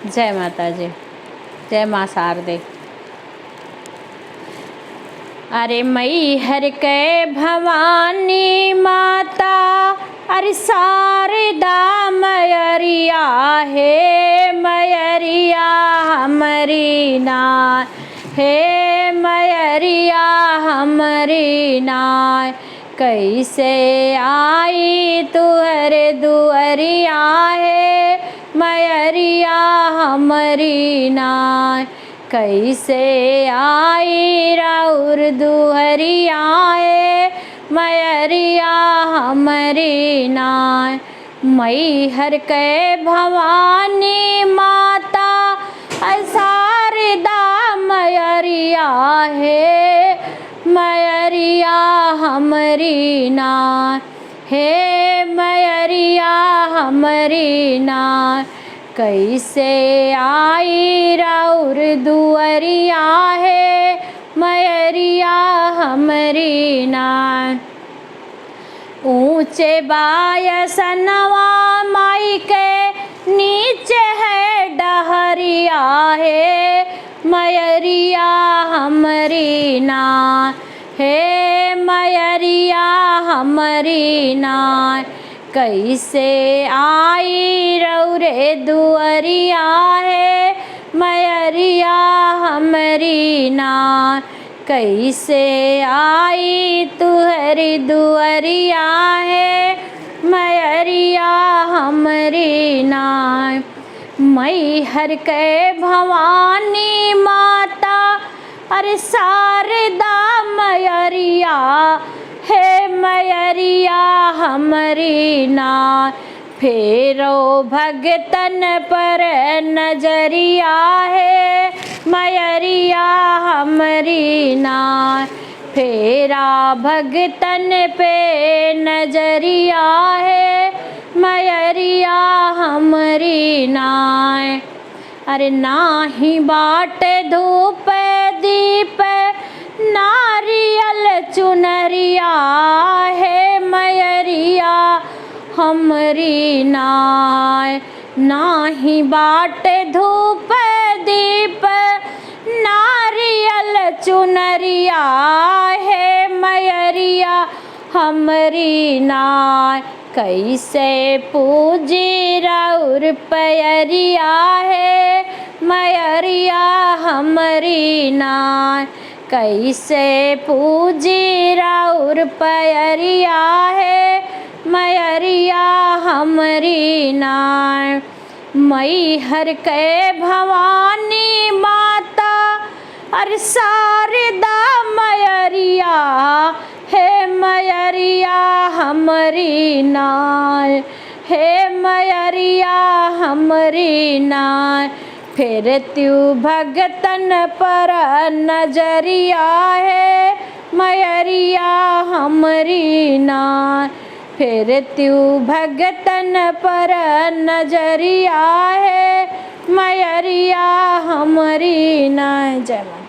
जय माता जी, जय माँ शारदे। अरे मैहर के भवानी माता, अरे शारदा मयरिया है, मयरिया हमारी नाय, हे मयरिया हमारी नाय। कैसे आई तुहरे दुअरिया है, मयरिया हमारी नाय। कैसे आई राउर दुहरिया है, मयरिया हमारी नाय। मैहर के भवानी माता, शारदा मयरिया है, मयरिया हमारी नाय, हे मयरिया हमारी नाय। कैसे आई राउर दुअरिया है, मयरिया हमारी नाय। ऊंचे बायसनवा माई के नीचे है डहरिया है, मयरिया हमारी नाय, हे मयरिया हमारी नाय। कैसे आई रौरे दुअरिया है, मयरिया हमारी नाय। कैसे आई तुहरी दुअरिया है, मयरिया हमारी नाय। मैहर के भवानी माता, अरे शारदा मयरिया है, मयरिया हमारी नाय। फेरो भगतन पर नजरिया है, मयरिया हमारी नाय। फेरा भगतन पे नजरिया है, मयरिया हमारी नाय। अरे नाही बाट धूप दीप नारियल चुनरिया है, मयरिया हमारी नाय। नाही बाट धूप दीप नारियल चुनरिया है, मयरिया हमारी नाय। कैसे पूजी राउर पयरिया है, मयरिया हमारी नाय। कैसे पूजी राउर पयरिया है, मयरिया हमारी नाय। मैहर के भवानी माता, अरे शारदा मयरिया है, मयरिया हमारी नाय, हे मयरिया हमारी नाय। फिर त्यू भगतन पर नजरिया है, मयरिया हमारी नाय। फिर त्यू भगतन पर नजरिया है, मयरिया हमारी नाय। जय माता।